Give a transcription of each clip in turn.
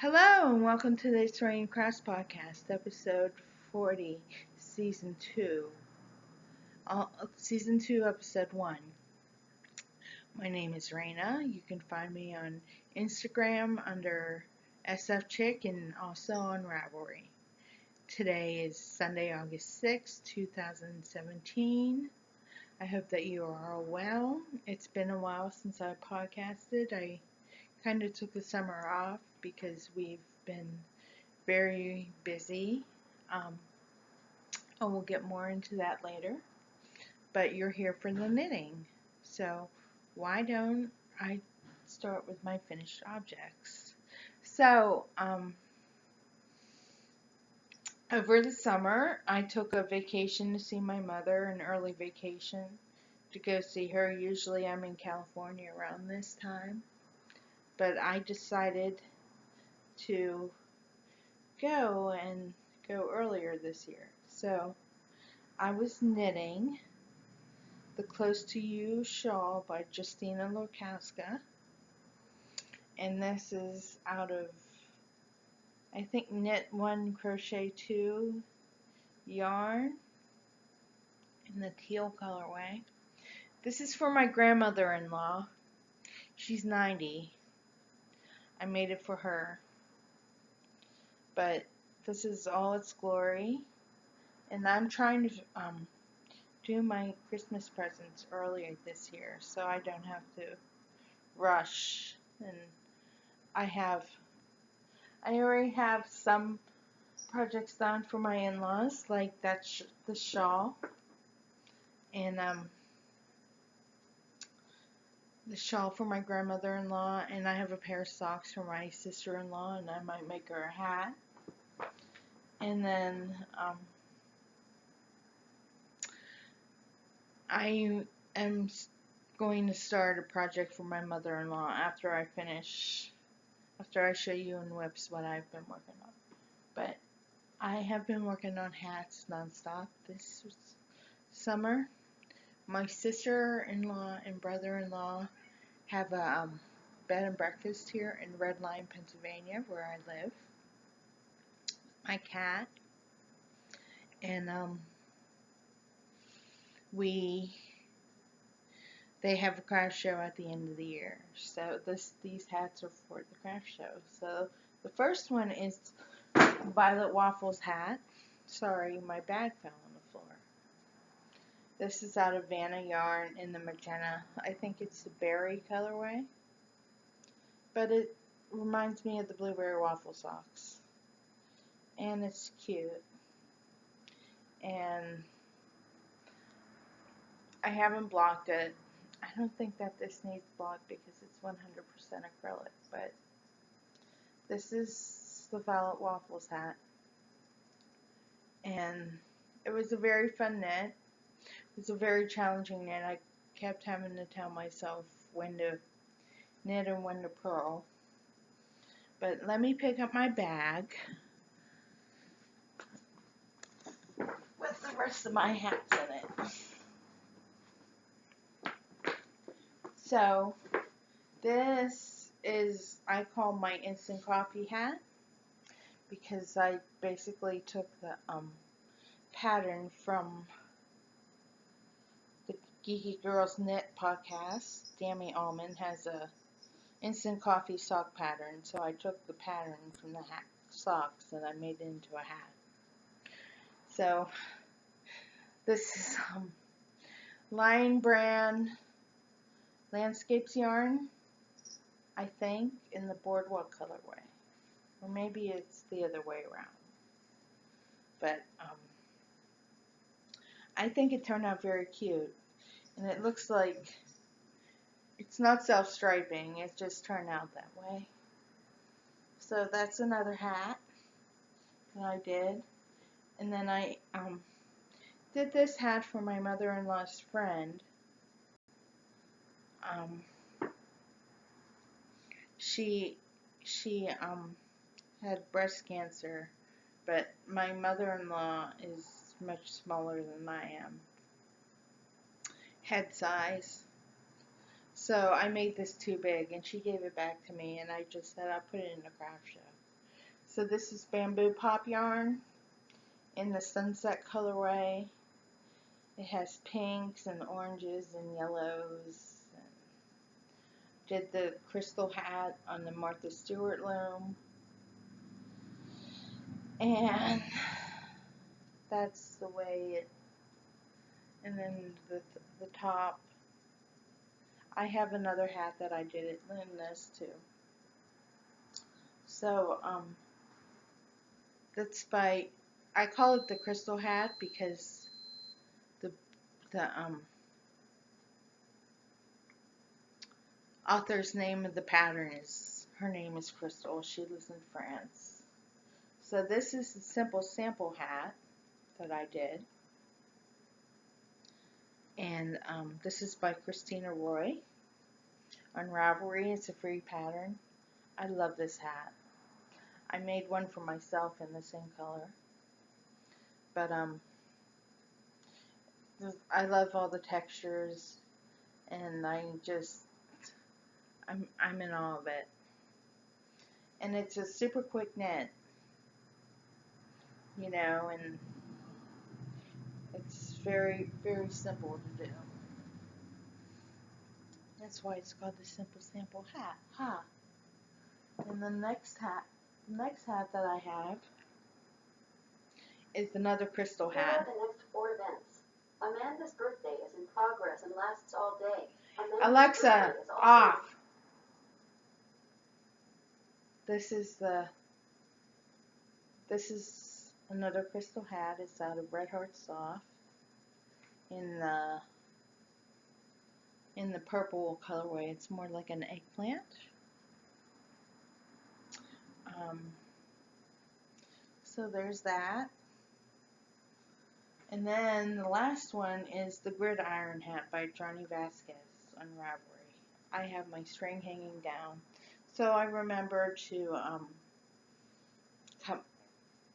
Hello and welcome to the Serene Crafts Podcast, episode 40, season 2. Season 2, episode 1. My name is Raina. You can find me on Instagram under SF Chick and also on Ravelry. Today is Sunday, August 6th, 2017. I hope that you are all well. It's been a while since I podcasted. I kind of took the summer off because we've been very busy. And we'll get more into that later. But you're here for the knitting. So why don't I start with my finished objects? So, over the summer, I took a vacation to see my mother, an early vacation to go see her. Usually I'm in California around this time. But I decided to go earlier this year. So I was knitting the Close to You shawl by Justina Lorkowska. And this is out of, I think, Knit 1 Crochet 2 yarn in the teal colorway. This is for my grandmother-in-law. She's 90. I made it for her. But this is all its glory. And I'm trying to do my Christmas presents earlier this year so I don't have to rush. And I already have some projects done for my in-laws, like the shawl, and the shawl for my grandmother-in-law, and I have a pair of socks for my sister-in-law, and I might make her a hat. And then I am going to start a project for my mother-in-law after I show you in WIPs what I've been working on. But I have been working on hats nonstop this summer. My sister-in-law and brother-in-law have a bed and breakfast here in Red Lion, Pennsylvania, where I live. My cat. And they have a craft show at the end of the year. So these hats are for the craft show. So the first one is Violet Waffles hat. Sorry, my bag fell on the floor. This is out of Vanna yarn in the magenta. I think it's the berry colorway. But it reminds me of the blueberry waffle socks. And it's cute. And I haven't blocked it. I don't think that this needs blocked because it's 100% acrylic, but this is the Violet Waffles hat. And it was a very fun knit. It was a very challenging knit. I kept having to tell myself when to knit and when to purl. But let me pick up my bag with the rest of my hats in it. So, this is, I call my instant coffee hat, because I basically took the pattern from the Geeky Girls Knit podcast. Dammy Allman has a instant coffee sock pattern, so I took the pattern from the socks and I made it into a hat. So, this is Lion Brand Landscapes yarn, I think, in the Boardwalk colorway. Or maybe it's the other way around. But I think it turned out very cute. And it looks like it's not self-striping. It just turned out that way. So that's another hat that I did. And then I did this hat for my mother-in-law's friend. She had breast cancer, but my mother-in-law is much smaller than I am, head size. So I made this too big, and she gave it back to me, and I just said I'll put it in a craft show. So this is bamboo pop yarn in the sunset colorway. It has pinks and oranges and yellows. Did the crystal hat on the Martha Stewart loom. And that's the way it, and then the top. I have another hat that I did in this too. So, that's by, I call it the crystal hat because the author's name of the pattern is, her name is Crystal. She lives in France. So this is a simple sample hat that I did. And this is by Christina Roy on Ravelry. It's a free pattern. I love this hat. I made one for myself in the same color. But I love all the textures, and I'm in awe of it. And it's a super quick knit, you know, and it's very, very simple to do. That's why it's called the Simple Sample Hat. Ha! And the next hat that I have is another crystal hat. Here are the next 4 events. Amanda's birthday is in progress and lasts all day. Alexa, off! This is another crystal hat. It's out of Red Heart Soft in the purple colorway. It's more like an eggplant. So there's that. And then the last one is the Gridiron Hat by Johnny Vasquez on Ravelry. I have my string hanging down, so I remember to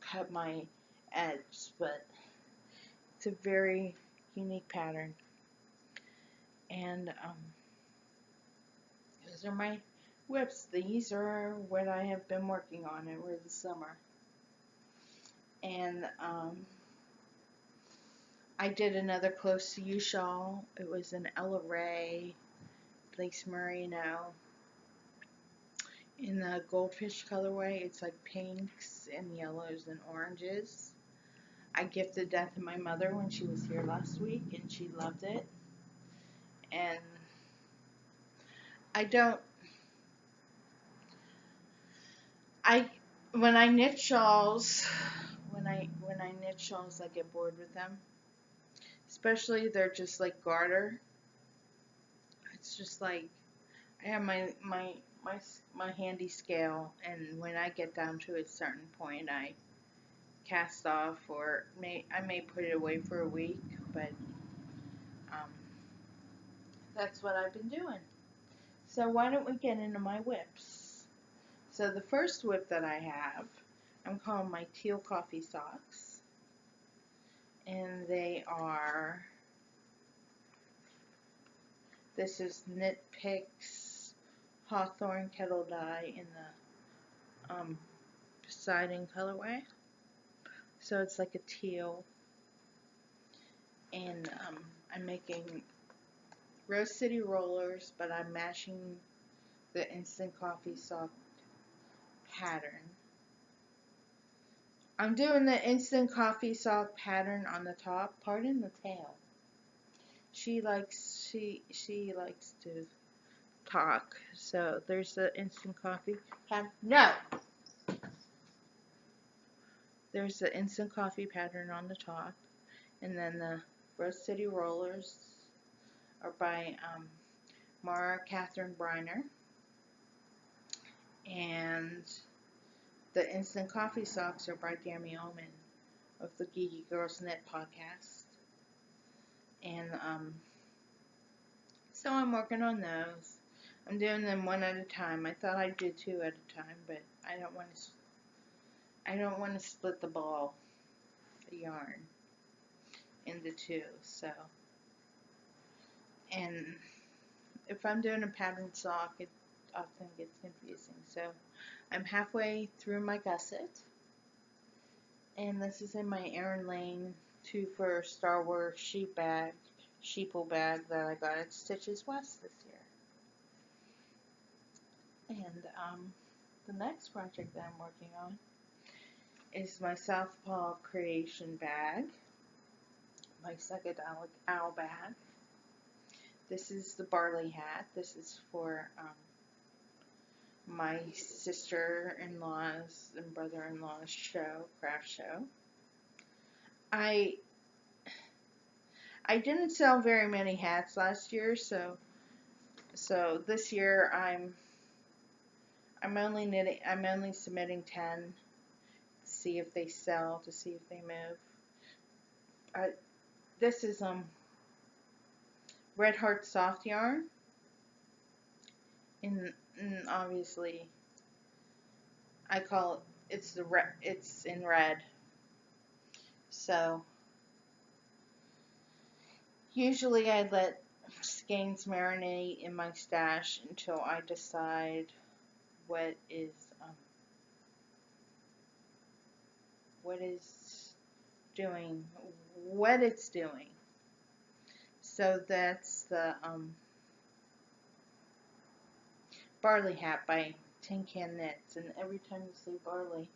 cut my edge, but it's a very unique pattern. And those are my whips. These are what I have been working on over the summer. And I did another Close to You shawl. It was an Ella Rae lace merino in the goldfish colorway. It's like pinks and yellows and oranges. I gifted that to my mother when she was here last week, and she loved it. And when I knit shawls, I get bored with them. Especially they're just like garter. It's just like I have my handy scale, and when I get down to a certain point, I cast off, or I may put it away for a week, but that's what I've been doing. So why don't we get into my whips? So the first whip that I have, I'm calling my Teal Coffee Socks, and they are, this is Knit Picks Hawthorne Kettle Dye in the Poseidon colorway. So it's like a teal, and I'm making Rose City rollers, but I'm mashing the Instant Coffee Sock pattern. I'm doing the Instant Coffee Sock pattern on the top. Pardon the tail. She likes to talk. So there's the Instant Coffee pattern. No. There's the Instant Coffee pattern on the top, and then the Rose City rollers are by Mara Catherine Briner, and the Instant Coffee Socks are by Dami Ullman of the Geeky Girls Knit podcast. And so I'm working on those. I'm doing them one at a time. I thought I'd do 2 at a time, but I don't want to split the ball, the yarn, into 2. So, and if I'm doing a pattern sock, it often gets confusing. So I'm halfway through my gusset, and this is in my Erin Lane 2 for Star Wars sheeple bag that I got at Stitches West this year. And the next project that I'm working on is my Southpaw Creation bag, my Psychedelic Owl bag. This is the Barley hat. This is for my sister-in-law's and brother-in-law's craft show. I didn't sell very many hats last year, so this year I'm only submitting 10 to see if they sell, to see if they move. This is Red Heart soft yarn, and obviously I call it's in red. So usually I let skeins marinate in my stash until I decide what it's doing. So that's the Barley hat by Tin Can Knits, and every time you say barley,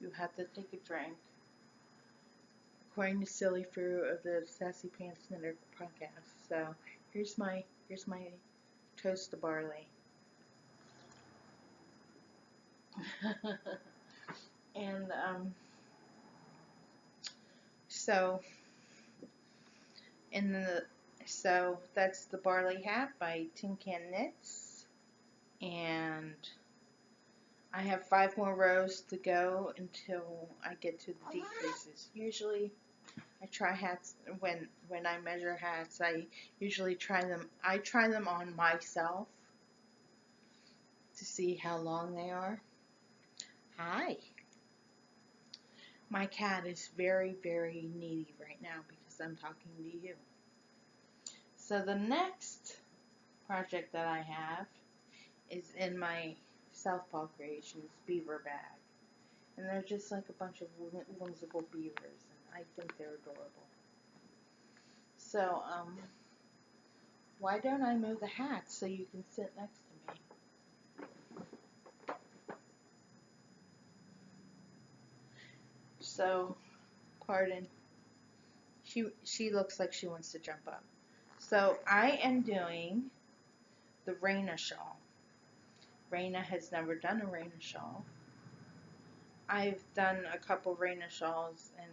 you have to take a drink. According to Silly Fruit of the Sassy Pants Knitter podcast. So here's my toast to barley. And so that's the Barley hat by Tin Can Knits, and I have 5 more rows to go until I get to the decreases. Usually I try hats when I measure hats. I usually try them on myself to see how long they are. Hi. My cat is very, very needy right now because I'm talking to you. So the next project that I have is in my Southpaw Creations beaver bag. And they're just like a bunch of whimsical beavers, and I think they're adorable. So, why don't I move the hat so you can sit next to me? So, pardon. She looks like she wants to jump up. So, I am doing the Raina shawl. Raina has never done a Raina shawl. I've done a couple Raina shawls, and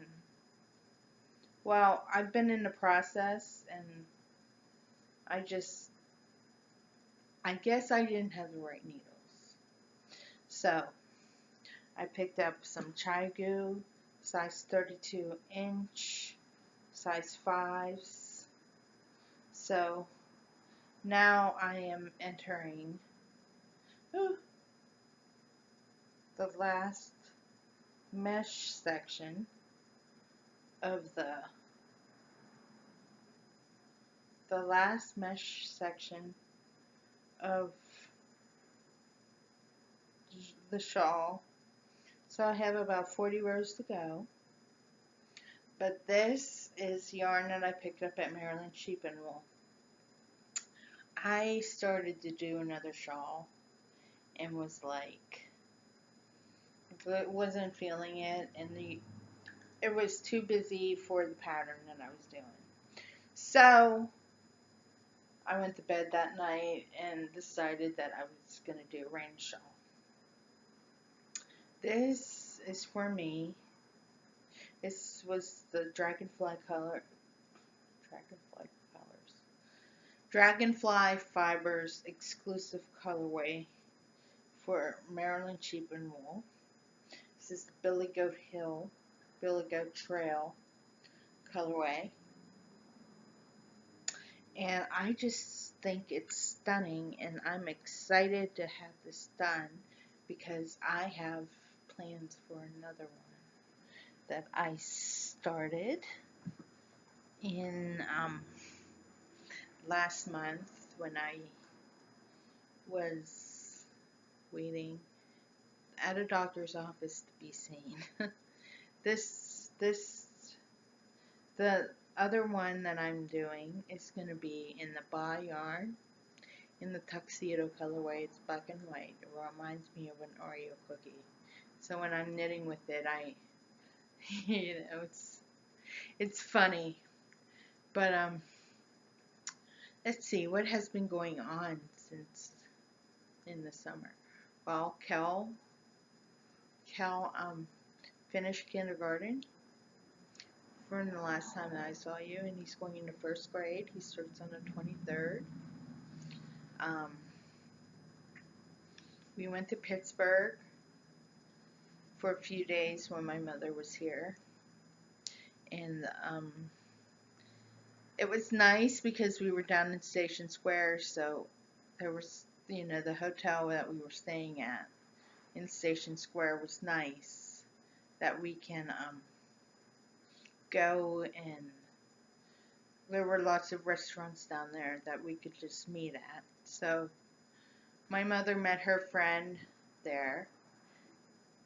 well, I've been in the process, and I guess I didn't have the right needles. So, I picked up some ChiaoGoo, size 32 inch, size 5s. So, now I am entering the last mesh section of the shawl. So I have about 40 rows to go. But this is yarn that I picked up at Maryland Sheep and Wool. I started to do another shawl and was like, wasn't feeling it, and it was too busy for the pattern that I was doing. So I went to bed that night and decided that I was going to do a Raina shawl. This is for me. This was the Dragonfly Fibers exclusive colorway for Maryland Sheep and Wool. This is the Billy Goat Trail colorway. And I just think it's stunning, and I'm excited to have this done because I have plans for another one that I started in last month when I was waiting at a doctor's office to be seen. The other one that I'm doing is going to be in the Ba yarn, in the tuxedo colorway. It's black and white. It reminds me of an Oreo cookie. So when I'm knitting with it, it's funny. But let's see, what has been going on since in the summer? Well, Kel finished kindergarten from the last time that I saw you, and he's going into first grade. He starts on the 23rd. We went to Pittsburgh for a few days when my mother was here, and it was nice because we were down in Station Square, so there was, the hotel that we were staying at in Station Square was nice, that we can go, and there were lots of restaurants down there that we could just meet at. So my mother met her friend there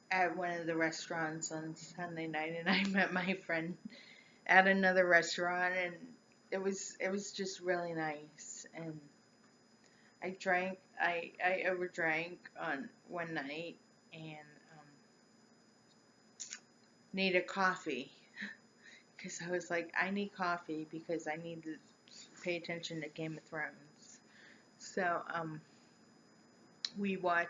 at one of the restaurants on Sunday night, and I met my friend at another restaurant, and it was just really nice. And I overdrank on one night and needed coffee because I was like, I need coffee because I need to pay attention to Game of Thrones. So we were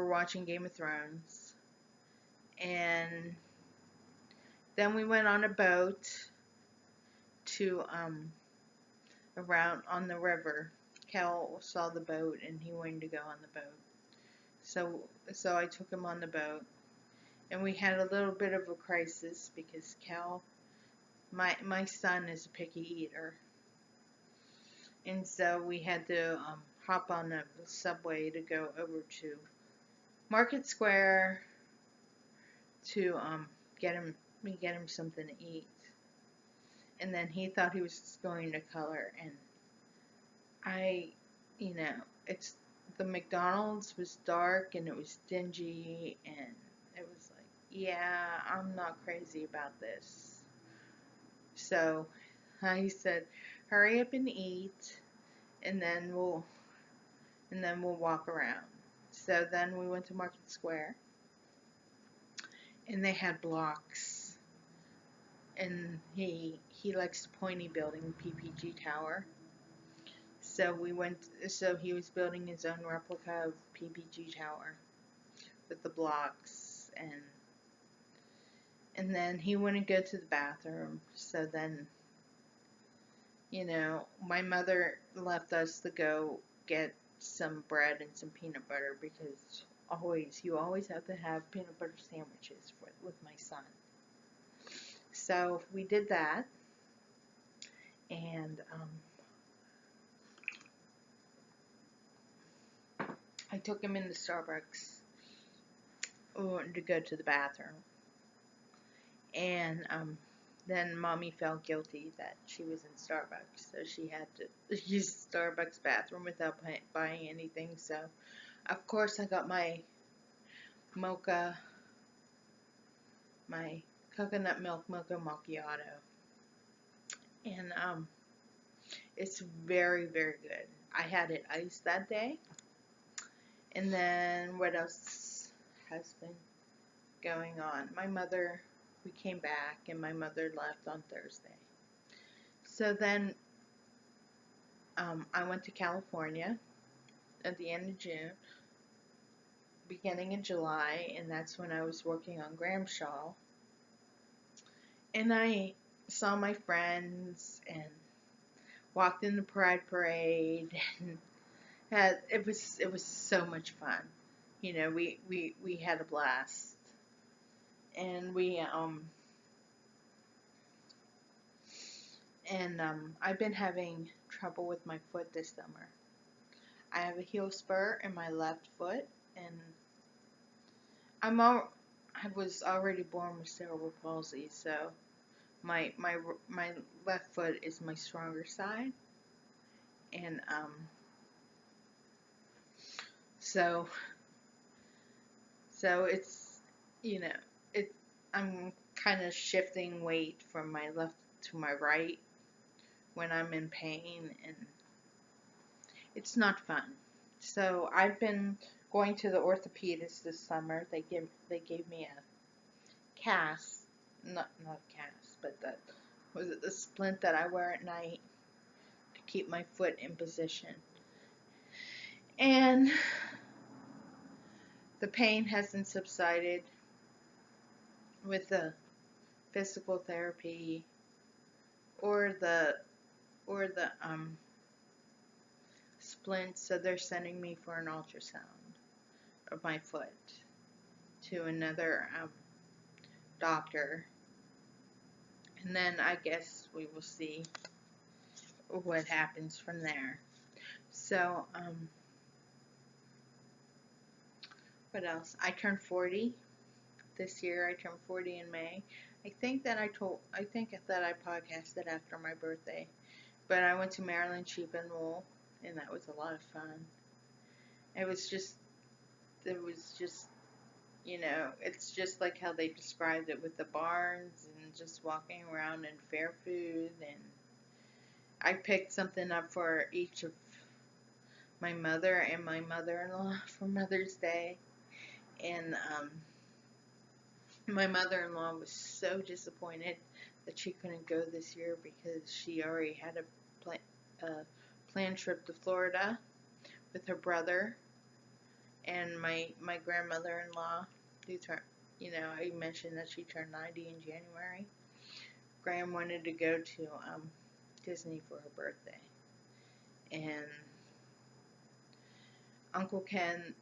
watching Game of Thrones, and then we went on a boat to around on the river. Cal saw the boat and he wanted to go on the boat. So I took him on the boat, and we had a little bit of a crisis because Cal, my son, is a picky eater, and so we had to hop on the subway to go over to Market Square to get him something to eat. And then he thought he was going to color, and it's the McDonald's was dark and it was dingy, and it was like, yeah, I'm not crazy about this. So I said, hurry up and eat, and then we'll walk around. So then we went to Market Square, and they had blocks, and he likes the pointy building, PPG Tower. So he was building his own replica of PPG Tower with the blocks, and then he wouldn't go to the bathroom. So then, my mother left us to go get some bread and some peanut butter because you always have to have peanut butter sandwiches with my son. So we did that, and I took him into Starbucks to go to the bathroom, and then Mommy felt guilty that she was in Starbucks, so she had to use the Starbucks bathroom without buying anything. So, of course, I got my mocha, my coconut milk mocha macchiato, and it's very, very good. I had it iced that day. And then what else has been going on? We came back, and my mother left on Thursday. So then I went to California at the end of June, beginning of July, and that's when I was working on Graham Shaw. And I saw my friends and walked in the Pride Parade, and it was so much fun. We had a blast, and I've been having trouble with my foot this summer. I have a heel spur in my left foot, and I was already born with cerebral palsy, so my left foot is my stronger side, and so So it's, you know, I'm kind of shifting weight from my left to my right when I'm in pain, and it's not fun. So I've been going to the orthopedist this summer. They gave me a cast, not a cast, but the splint that I wear at night to keep my foot in position. And the pain hasn't subsided with the physical therapy or the splint, so they're sending me for an ultrasound of my foot to another doctor, and then I guess we will see what happens from there. So what else? I turned 40 this year. I turned 40 in May. I think that I podcasted after my birthday, but I went to Maryland Sheep and Wool, and that was a lot of fun. It was just, it's just like how they described it with the barns and just walking around and fair food. And I picked something up for each of my mother and my mother-in-law for Mother's Day. And my mother-in-law was so disappointed that she couldn't go this year because she already had a planned trip to Florida with her brother and my grandmother-in-law, I mentioned that she turned 90 in January. Graham wanted to go to Disney for her birthday, and Uncle Ken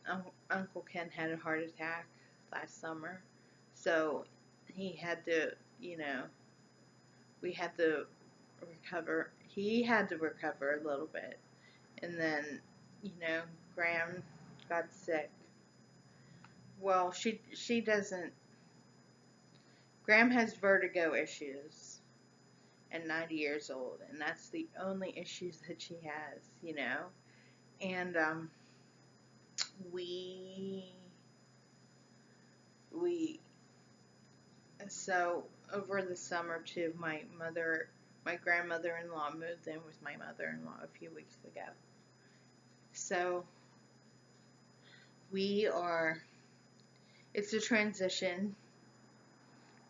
had a heart attack last summer, so he had to, we had to recover. He had to recover a little bit, and then, Graham got sick. Well, she doesn't. Graham has vertigo issues at 90 years old, and that's the only issues that she has, And so over the summer too, my grandmother-in-law moved in with my mother-in-law a few weeks ago. So it's a transition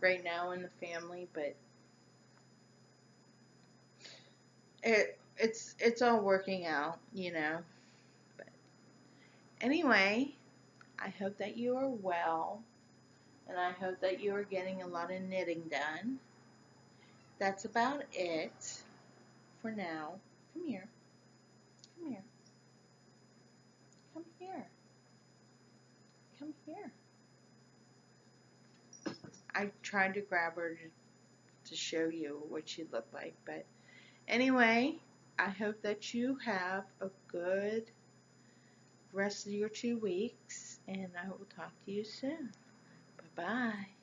right now in the family, but it's all working out, But anyway, I hope that you are well, and I hope that you are getting a lot of knitting done. That's about it for now. Come here. Come here. Come here. Come here. I tried to grab her to show you what she looked like, but anyway, I hope that you have a good rest of your 2 weeks, and I will talk to you soon. Bye-bye.